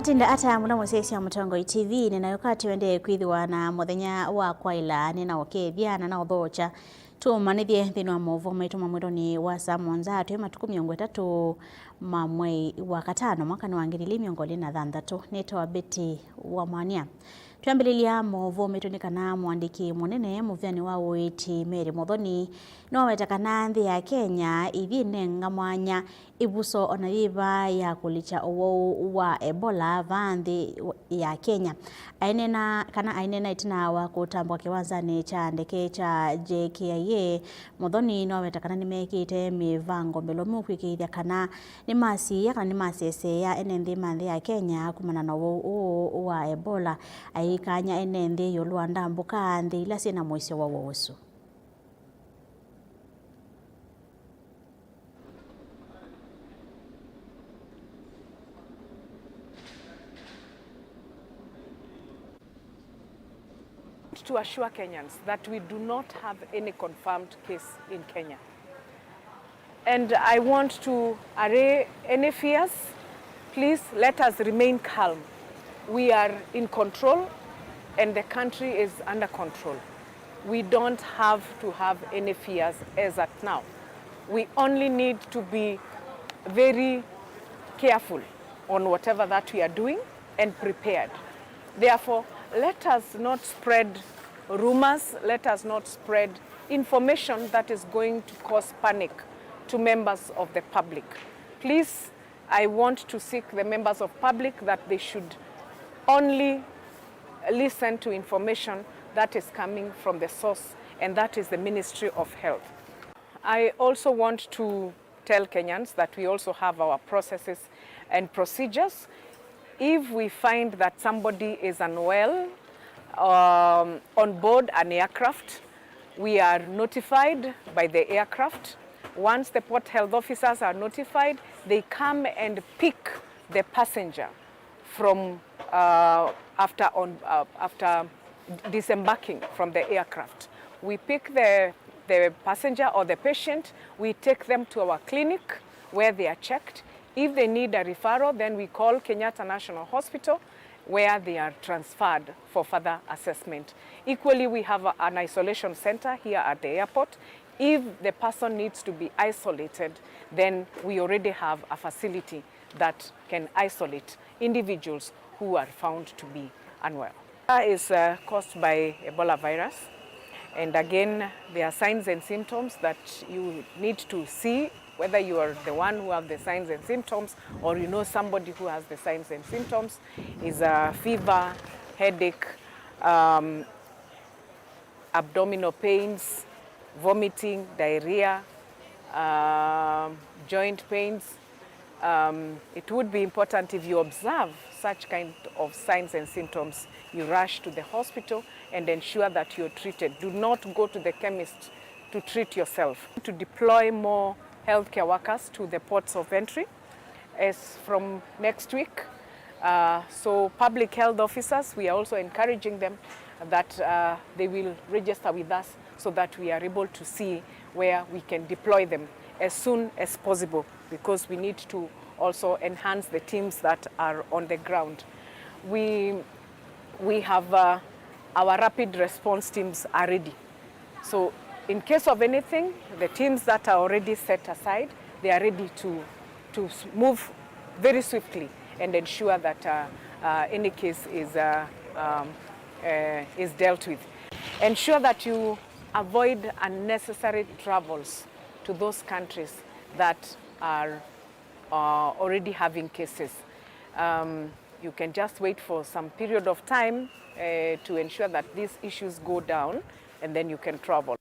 Atinda ata muna mwesesi ya Mutongo TV ninayokati wende kwithiwa na muthenya wa kwaila nina okethia na uthocha tumanithie thini wa movo maitu mamwiro ni wa Samonza atwe matuku 30 mamwe wa katano mwaka wa 2026 nitwa Betty wa Mwania. Tuambililia movo mitunikana mwandiki munene muvyani wa Uiti Mary Muthoni no wetakana nthi ya Kenya ithine ngamwanya ibuso onaviva ya kulicha uwo wa Ebola vanthi ya Kenya ainena itina wa kutambwa kiwanzani cha ndeke cha JKIA. Muthoni no wetakana nimekite mivango milomu kwikithia kana ni masiya kana ni maseseya ene nthi manthi ya Kenya kumana na uwo wa Ebola aikanya ene nthi yolwa ndambuka nthi ila sina mwisho wa wosu. To assure Kenyans that we do not have any confirmed case in Kenya. And I want to allay any fears. Please let us remain calm. We are in control and the country is under control. We don't have to have any fears as at now. We only need to be very careful on whatever that we are doing and prepared. Therefore, let us not spread rumors, let us not spread information that is going to cause panic to members of the public. Please, I want to seek the members of public that they should only listen to information that is coming from the source, and that is the Ministry of Health. I also want to tell Kenyans that we also have our processes and procedures. If we find that somebody is unwell on board an aircraft, we are notified by the aircraft. Once the port health officers are notified, they come and pick the passenger from after disembarking from the aircraft. We pick the passenger or the patient, we take them to our clinic where they are checked. If they need a referral, then we call Kenyatta National Hospital where they are transferred for further assessment. Equally, we have an isolation center here at the airport. If the person needs to be isolated, then we already have a facility that can isolate individuals who are found to be unwell. It is caused by Ebola virus. And again, there are signs and symptoms that you need to see, whether you are the one who have the signs and symptoms or you know somebody who has the signs and symptoms, is a fever, headache, abdominal pains, vomiting, diarrhea, joint pains. It would be important if you observe such kind of signs and symptoms, you rush to the hospital and ensure that you're treated. Do not go to the chemist to treat yourself. To deploy more healthcare workers to the ports of entry as from next week. So public health officers, we are also encouraging them that they will register with us so that we are able to see where we can deploy them as soon as possible, because we need to also enhance the teams that are on the ground. We have our rapid response teams are ready. So in case of anything, the teams that are already set aside, they are ready to move very swiftly and ensure that any case is dealt with. Ensure that you avoid unnecessary travels to those countries that are already having cases. You can just wait for some period of time to ensure that these issues go down, and then you can travel.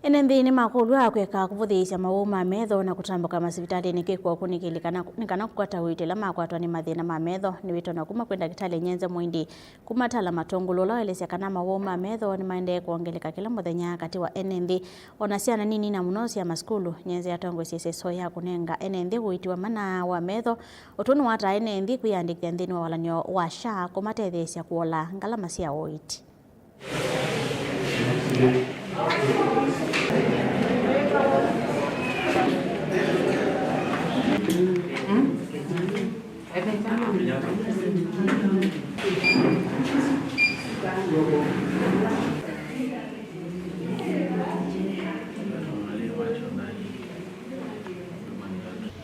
Enenthi ni makulwa kweka kuvuthiisya mawu ma metho na kutambuka masivitali nikikwa kunikana kukwata witila makwatwa ni mathina ma metho ni witona kuma kwenda kitale Nyenze Mwindi kumatala matongolo elesya kana mawu ma metho ni maende kuongeleka kila muthenya kati wa enenthi ona ciana nini na muno cia maskulu. Nyenze yatongo cieseso ya kunenga enenthi gwitiwa mana wa metho utunu wata enenthi kwiyandikithia nthini wa walanio wa SHA kumatethesya kuola ngalama cia Uiti.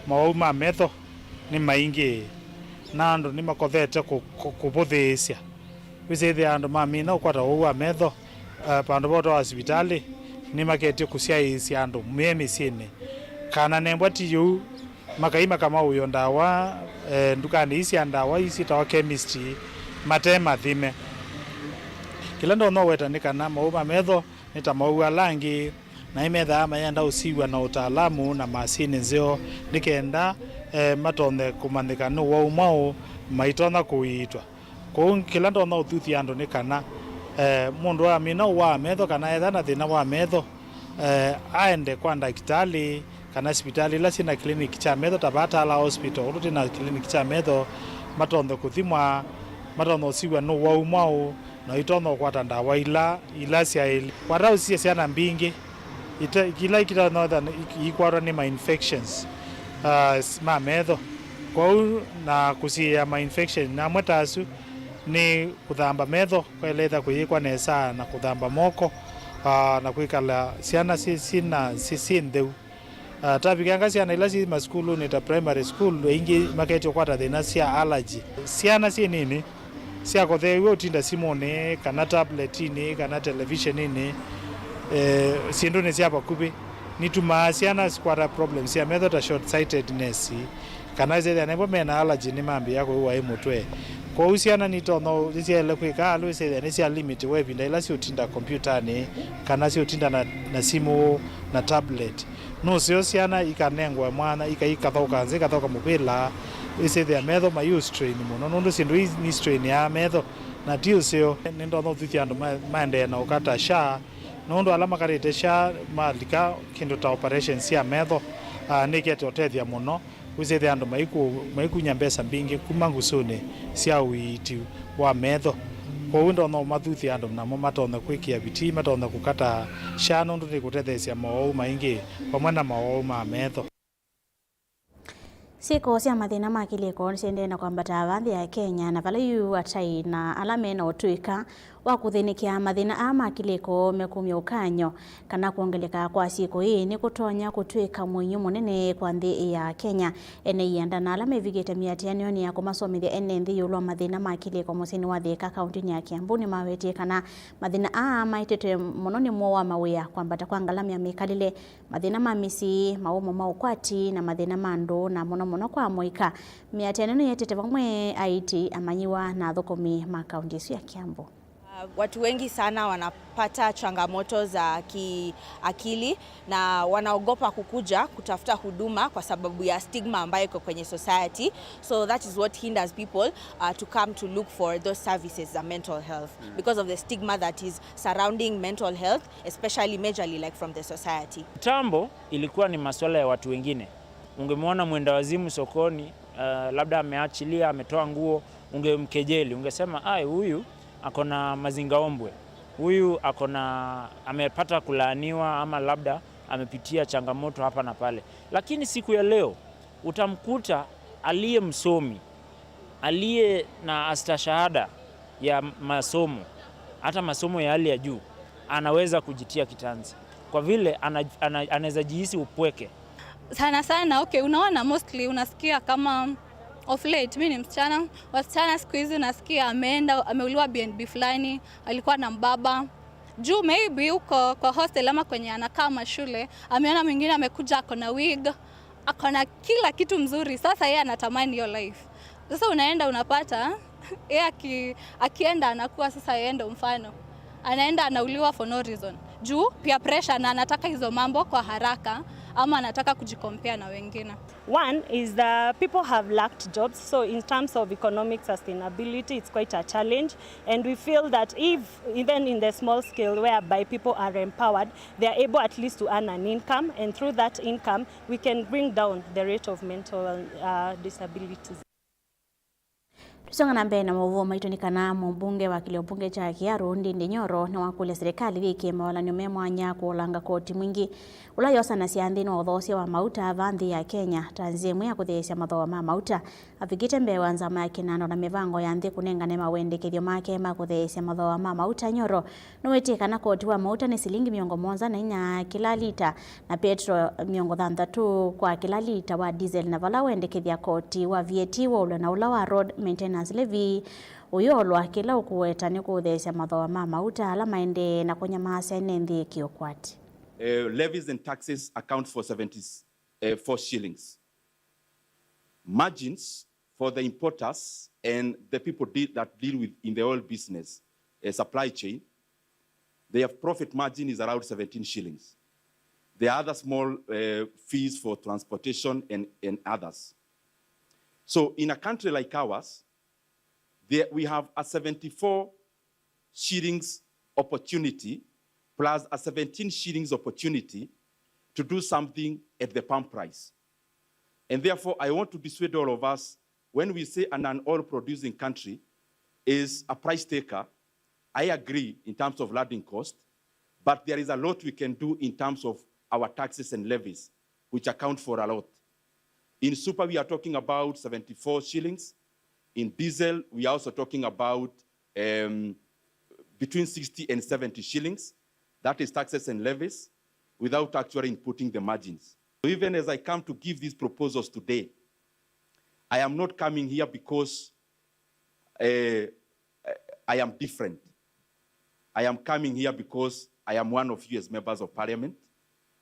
mawau ma metho ni maingi na andu ni makothete kubuthisya wisithi andu mamina ukwata wa metho pandu boto wa hospitali ni maketi kusiaisya andu miemisini kana nembwa tiyu makaima kama uyo ndawa ndukani isi ndawa isi tawa chemistry matema thime kila ndo no weta ni kana mauma metho nita maua langi na imetha mayenda usiwa na utaalamu na masini nzio nikenda matonde kumandika no wa umao maitona kuitwa kwa kila ndo no thuthi andu ni kana mundu wa mina wa metho kana etha na thina wa metho aende kwa ndakitali kana hospitali la sina clinic cha metho tabata la hospital uruti na clinic cha metho matonde kuthimwa matonde usiwa no wa umao na itono kwata ndawa ila sia ili kwata usia siana mbingi kila kita northern ikwara ni ma infections ma metho kwa na kusia ma infection na mwetasu ni kuthamba metho kweleta kuyikwa nesa na kuthamba moko na kuikala siana sisindeu tabikanga siana ila si maskulu ni ta primary school ingi maketi kwata thina sia allergy siana si nini sia kothewe utinda simone kana tablet ini kana television ini sindu ni sia pakubi nituma siana squara problems sia method short sightedness kana zile nebo mena allergy ni mambi yako huwa imutwe kwa usiana nitono zile kwika alu zile ni sia limit webi ila si utinda computer ni kana si utinda na simu na tablet no sio siana ikanengwa mwana ikathauka nze kathauka mubila ise the metho ma use train muno nundu sindu ni strain ya metho na dio sio nindo no thuthi andu maende na ukata sha nundu alama karite sha malika kindu ta operations ya metho nikete otethia muno ise the andu maiku nyambesa mbingi kumangusune sia uiti wa metho kwa windo no mathuthi andu na matonda kwikia biti matonda kukata sha nundu ni kutethesia mawau maingi pamwe na mawau ma metho Siko cia mathina ma kiliko nisende na kwambata vathi ya Kenya na vala yu atai na alame na utuika wa kuthinikia mathina ama kiliko mekumya ukanyo kana kuongeleka kwa siko hii ni kutonya kutuika mwinyu munene kwa nthi ya Kenya ene yanda na alame vigete miatianio ni ya kumasomithia ene nthi yulwa mathina ma kiliko musini wa Thika kaunti ya Kiambu ni mawetie kana mathina ama itete muno ni mwa mawia kwambata kwa ngalamia mikalile mathina ma misi maumo maukwati na mathina mando na muno kwa moika miatianio yetete vamwe aiti amanyiwa na thukumi ma kaunti ya Kiambu. Watu wengi sana wanapata changamoto za kiakili na wanaogopa kukuja kutafuta huduma kwa sababu ya stigma ambayo iko kwenye society. So that is what hinders people to come to look for those services za mental health because of the stigma that is surrounding mental health, especially majorly like from the society. Tambo ilikuwa ni masuala ya watu wengine. Ungemwona mwenda wazimu sokoni, labda ameachilia, ametoa nguo, ungemkejeli, ungesema huyu akona mazingaombwe, huyu amepata kulaaniwa ama labda amepitia changamoto hapa na pale. Lakini siku ya leo utamkuta aliye msomi, aliye na astashahada ya masomo, hata masomo ya hali ya juu, anaweza kujitia kitanzi kwa vile anaweza jihisi upweke sana. Okay, unaona mostly unasikia kama of late, mimi ni msichana, wasichana siku hizi nasikia ameuliwa BNB fulani, alikuwa na mbaba. Juu maybe uko kwa hostel ama kwenye anakaa mashule, ameona mwingine amekuja akona wig, akona kila kitu mzuri, sasa yeye anatamani hiyo life. Sasa unaenda unapata, yeye akienda anakuwa sasa yeye ndo mfano. Anaenda anauliwa for no reason. Juu pia pressure na anataka hizo mambo kwa haraka ama anataka kujikompea na wengine. One is the people have lacked jobs, so in terms of economic sustainability it's quite a challenge, and we feel that if even in the small scale whereby people are empowered, they are able at least to earn an income, and through that income we can bring down the rate of mental disabilities. Tusonga na mbele na mauvu maitu ni kana mbunge wa kilio bunge cha Kiaru Ndindi Nyoro na wakule serikali wiki mawalani umemwanya kuolanga koti mwingi ulayosa na siandhini wa udhosia wa mauta vandhi ya Kenya tanzimu ya kuthesya mathoa ma mauta afikite mbewa nzama ya kinano na mivango ya nthi kunenga nema wende kithio make ma kuthesya mathoa ma mauta. Nyoro nuwetika na koti wa mauta ni silingi miongo monza na inya kila lita na petro miongo thanthatu kwa kila lita wa diesel na vala wende kithia koti wa VAT wa ule na ula wa road maintenance levy uyolwa kila ukuweta ni kuthesya mathoa ma mauta ala maende na kunyamasya nthi kiokwati. Levies and taxes account for 74 shillings. Margins for the importers and the people that deal with in the oil business, supply chain, their profit margin is around 17 shillings. There are other small fees for transportation and others. So in a country like ours, we have a 74 shillings opportunity plus a 17 shillings opportunity to do something at the pump price. And therefore, I want to dissuade all of us, when we say an oil producing country is a price taker, I agree in terms of landing cost, but there is a lot we can do in terms of our taxes and levies, which account for a lot. In super, we are talking about 74 shillings. In diesel, we are also talking about between 60 and 70 shillings. That is taxes and levies, without actually inputting the margins. So even as I come to give these proposals today, I am not coming here because I am different. I am coming here because I am one of you as members of parliament,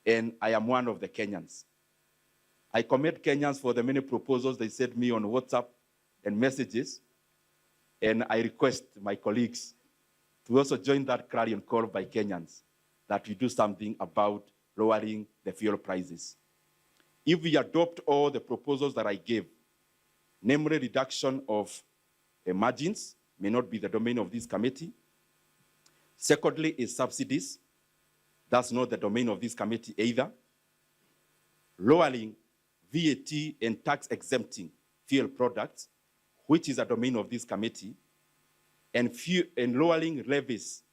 and I am one of the Kenyans. I commend Kenyans for the many proposals they sent me on WhatsApp and messages, and I request my colleagues to also join that clarion call by Kenyans that we do something about lowering the fuel prices. If we adopt all the proposals that I gave, namely reduction of margins, may not be the domain of this committee. Secondly is subsidies. That's not the domain of this committee either. Lowering VAT and tax exempting fuel products, which is a domain of this committee, and lowering levies,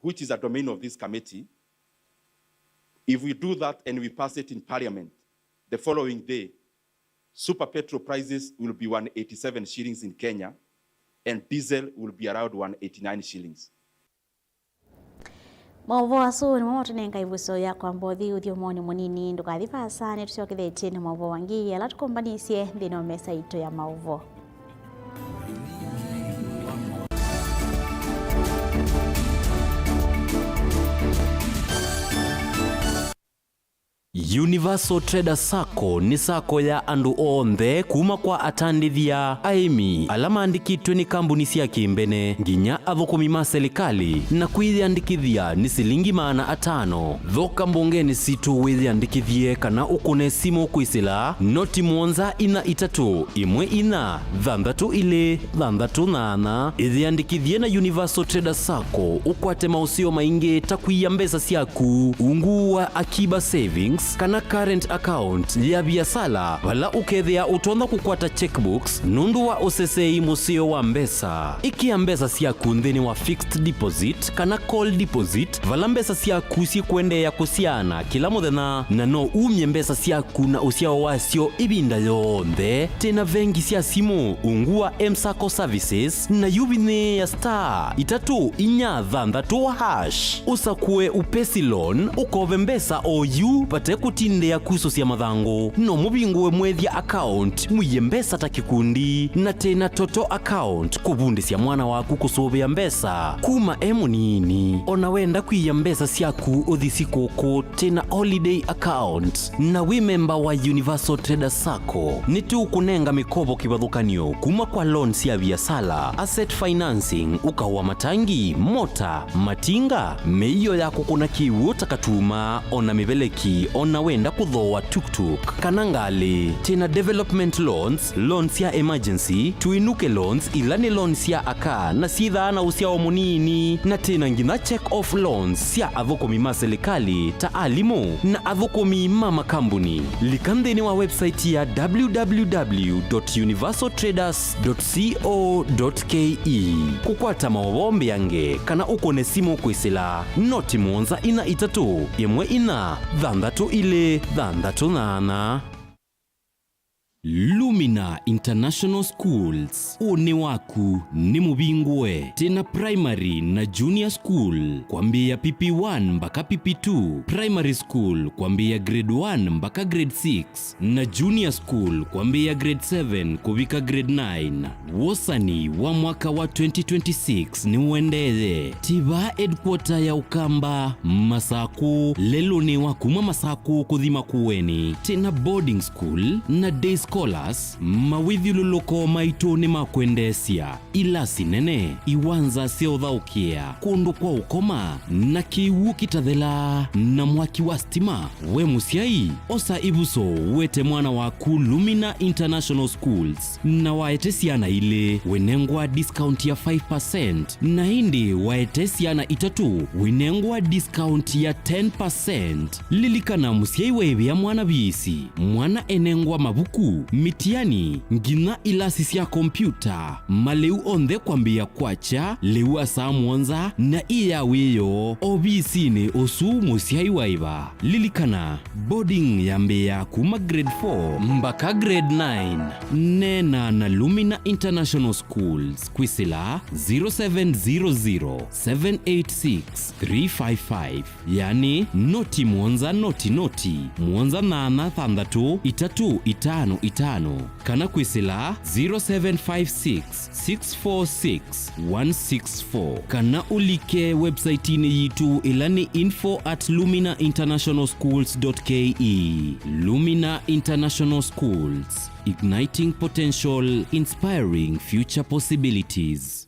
which is a domain of this committee. If we do that and we pass it in parliament, the following day, super petrol prices will be 187 shillings in Kenya, and diesel will be around 189 shillings. Mauvo asu ni mwamoto nenga ivuso ya kwa mbothi uthio mwoni munini ndukathipa asane tusiokithetie ni mauvo wangi ala tukombanisye thina mesa ito ya mauvo. Universal Trader Sacco ni sako ya andu onthe kuma kwa atandithia aimi ala maandikitwe ni kambuni cia kimbene nginya athukumi ma serikali na kwithiandikithia ni silingi $500. Thoka mbungeni situ withiandikithie kana ukune simu kwisila noti mwonza ina itatu imwe ina thanthatu ile thanthatu nana ithiandikithie na Universal Trader Sacco ukwate mausio maingi ta kuiya mbesa ciaku ungu wa akiba savings kana current account ya biasala wala ukethia utonda kukwata checkbooks nundu wa usesei musio wa mbesa ikia mbesa ciaku nthini wa fixed deposit kana call deposit vala mbesa ciaku ci kuendeea kusiana kila muthenya na no umye mbesa ciaku na usiao wacio ibinda yonthe tena vengi cia simu ungu wa M-Sacco services na yubine ya star 343 usakue upesi loan ukove mbesa oyu pate kutindea kuso cia mathangu no mubingwe mwethia account muiye mbesa ta kikundi na tena toto account kubundisya mwana waku kusubia mbesa kuma emunini ona wenda kuiya mbesa ciaku uthisi kuku tena holiday account na we member wa Universal Trader Sacco ni tu kunenga mikobo kibathukanio kuma kwa loan cia biasala asset financing ukawa matangi mota matinga meiyo yako kuna kiwu takatuma ona mibeleki ona kana wenda kuthoa tuktuk kana ngali. Tena development loans ya emergency, tuinuke loans ila ni loans ya aka na sithana usiao munini, na tena ngina check off loans ya athokomi ma serikali ta alimu na athokomi ma makambuni. Likandeni wa website ya www.universaltraders.co.ke kukwata mawombe yange kana ukone simu kwisila noti muonza ina itatu yemwe ina dhandatu ile dhandatu nana. Lumina International Schools, une waku ni mubingwe. Tena primary na junior school kwambia PP1 mpaka PP2, primary school kwambia grade 1 mpaka grade 6, na junior school kwambia grade 7 kubika grade 9. Wosani wa mwaka wa 2026 ni uendele. Tiba headquarter ya Ukamba Masaku lelo ni wakuma Masaku kuthima kuweni. Tena boarding school na day scholars mawithiluloko maito ni makwendesia ila sinene iwanza seothaukia kundu kwa ukoma na kiwu kitathela na mwaki wa stima. We musiai osa ibuso wete mwana waku Lumina International Schools na waete siana ile wenengwa discount ya 5% na hindi waete siana itatu wenengwa discount ya 10%. Lilikana musiai wewe ya mwana bisi mwana enengwa mabuku mitiani ngina ilasi ya kompyuta maleu onde kwambia kwacha leu asa mwanza na iya weyo obisi ne osu musiai waiba. Lilikana boarding ya Mbeya kuma grade 4 mpaka grade 9 nena na Lumina International Schools kwisila 0700786355 yani noti mwanza noti mwanza nana thandatu itatu itano kana kwisila 0756646164 kana ulike website ni yitu ilani info@luminainternationalschools.ke. Lumina International Schools, igniting potential, inspiring future possibilities.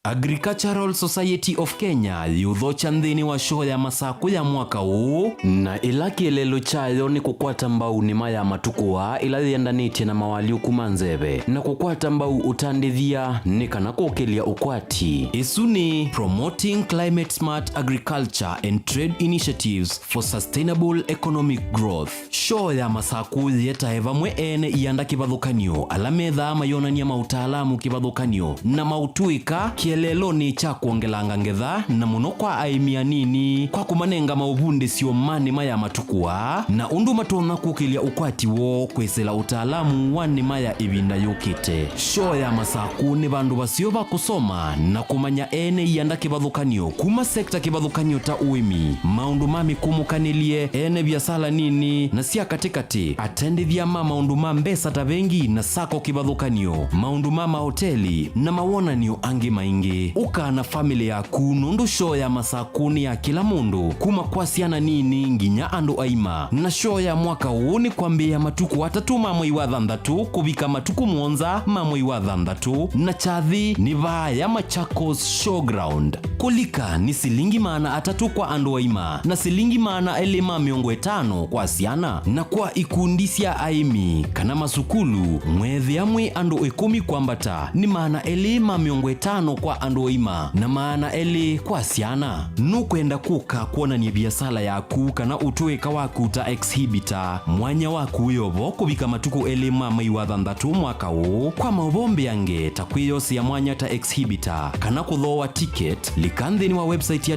Agricultural Society of Kenya yudhocha nthini wa show ya Masaku ya mwaka huu na ila kielelo chayo ni kukwata mbau ni maya matukua ila yandanite na mawali ukumanzebe na kukwata mbau utandithia ni kana kukelia ukwati. Isu ni Promoting Climate Smart Agriculture and Trade Initiatives for Sustainable Economic Growth. Show ya Masaku yeta eva mwe ene ianda kibadhukanyo alametha mayonania mautaalamu kibadhukanyo na mautuika kielelo ni cha kuongelanga ngetha na muno kwa aimia nini kwa kumanenga maubunde sio mani maya matukua na undu matona kukilia ukwati wo kwesela utaalamu wani maya ibinda yukite. Show ya Masaku ni bandu basio bakusoma na kumanya ene yanda kibadhukanyo kuma sekta kibadhukanyo ta uimi maundu mami kumukanilie ene biasala nini na siya katikati atendithia maundu mambesa tabengi na sako kibadhukanyo maundu mama hoteli na mawonanio angi maingi ukana familia yaku nundu. Show ya Masaku ni ya kila mundu kuma kwasiana nini nginya andu aima na show ya mwaka huu ni kwambia matuku atatu mamwe wa thandatu kubika matuku mwonza mamwe wa thandatu na chathi ni vaya Machakos Showground. Kulika ni silingi maana atatu kwa andu aima na silingi maana elema miongo 5 kwa siana na kwa ikundisia aimi kana masukulu mwethi amwe andu 10 kwambata ni maana elema miongo 5 kwa andu aima na maana eli kwa siana. Nukwenda kuka kuona ni biasala yaku kana utuweka waku ta exhibitor mwanya waku yobo kubika matuku elema maiwa thandatu mwaka huu kwa mabombe yange takwiyosi ya mwanya ta exhibitor kana kuthoa ticket. Likanthini wa website ya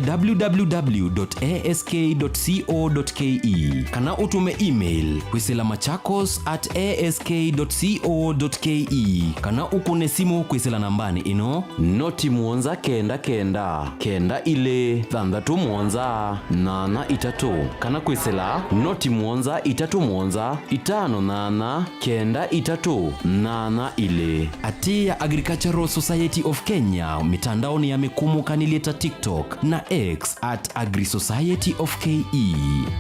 www.ask.co.ke kana utume email kwisila machakos@ask.co.ke kana ukune simu kwisila nambani ino noti muonza kenda ile thandatu muonza nana itatu kana kwisila noti muonza itatu muonza itano nana kenda itatu nana ile. Ati ya Agricultural Society of Kenya mitandaoni ya mikumu kanileta TikTok na X @AgriSocietyOfKE.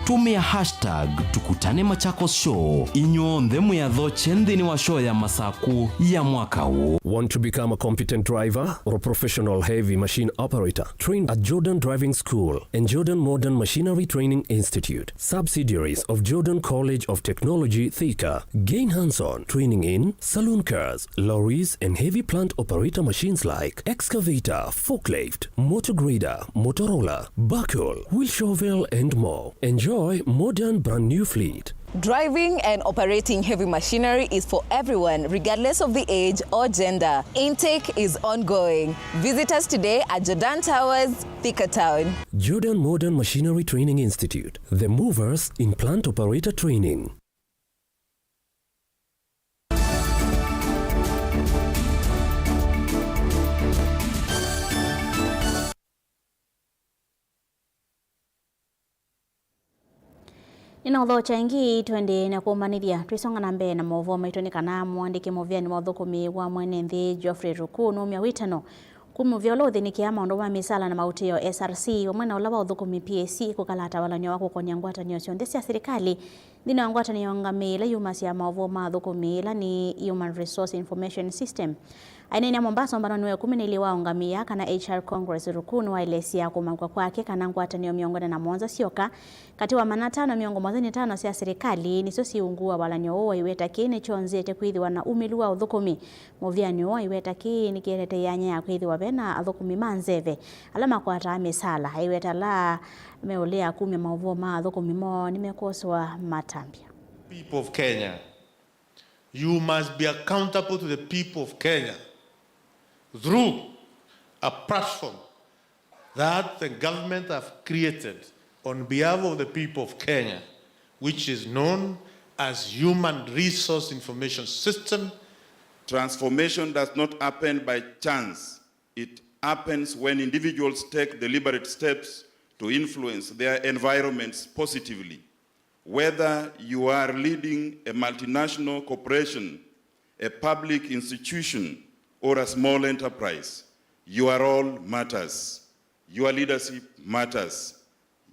Tumia hashtag tukutane Machakos Show inyo ndhemu ya dhoche nthini wa show ya Masaku ya mwaka huu. Want to become a competent driver or a professional heavy machine operator trained at Jordan Driving School and Jordan Modern Machinery Training Institute, subsidiaries of Jordan College of Technology, Thika. Gain hands-on training in saloon cars, lorries, and heavy plant operator machines like excavator, forklift, motor grader, Motorola, backhoe, wheel shovel, and more. Enjoy modern brand new fleet. Driving and operating heavy machinery is for everyone, regardless of the age or gender. Intake is ongoing. Visit us today at Jordan Towers, Thika Town. Jordan Modern Machinery Training Institute, the movers in plant operator training. Inotho changi twende na kumanithia twisonga na mbere na movo maitoni kana mwandiki muvyani wa thukumi wa mwene nthi Geoffrey Ruku numia witano kumuvya ulothi ni kia maundu ma misala na mautio SRC omwena ula wa uthukumi PAC kukalata walanyo wa kukonia ngwatanio cionthe cia serikali thini wa ngwatanio ngamila yuma cia movo ma thukumi ila ni Human Resource Information System. Aina Mombasa mbano niwe 12 wa ngamia kana HR Congress Ruku wa ilesia kumangwa kwake kana ngwatanio miongoni na monza sioka kati wa manatano miongo mwathini tano cia serikali nicio ciungua walanyo wa iweta kini chonzete kwithiwa na umilu wa uthukumi muvyani wa iweta kini kirete yanya ya kwithiwa bena athukumi manzeve alama kwata misala iweta la meolea kumya mauvo ma athukumi mo nimekoswa matambia. People of Kenya, you must be accountable to the people of Kenya through a platform that the government have created on behalf of the people of Kenya, which is known as Human Resource Information System. Transformation does not happen by chance. It happens when individuals take deliberate steps to influence their environments positively. Whether you are leading a multinational corporation, a public institution, or a small enterprise, your role matters. Your leadership matters.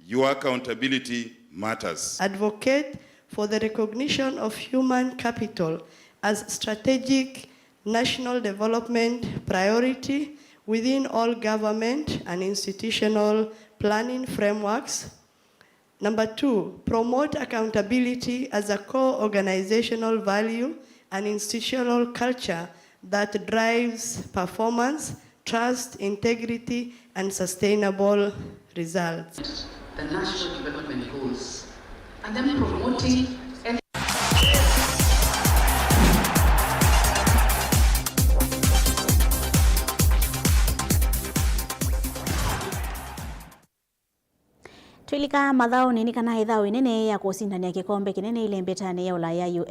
Your accountability matters. Advocate for the recognition of human capital as strategic national development priority within all government and institutional planning frameworks. Number 2, promote accountability as a core organizational value and institutional culture that drives performance, trust, integrity, and sustainable results. The national development goals, and then promoting Twilika mathao nini kana ithao inene ya kusindania kikombe kinene ile mbetani ya Ulaya UF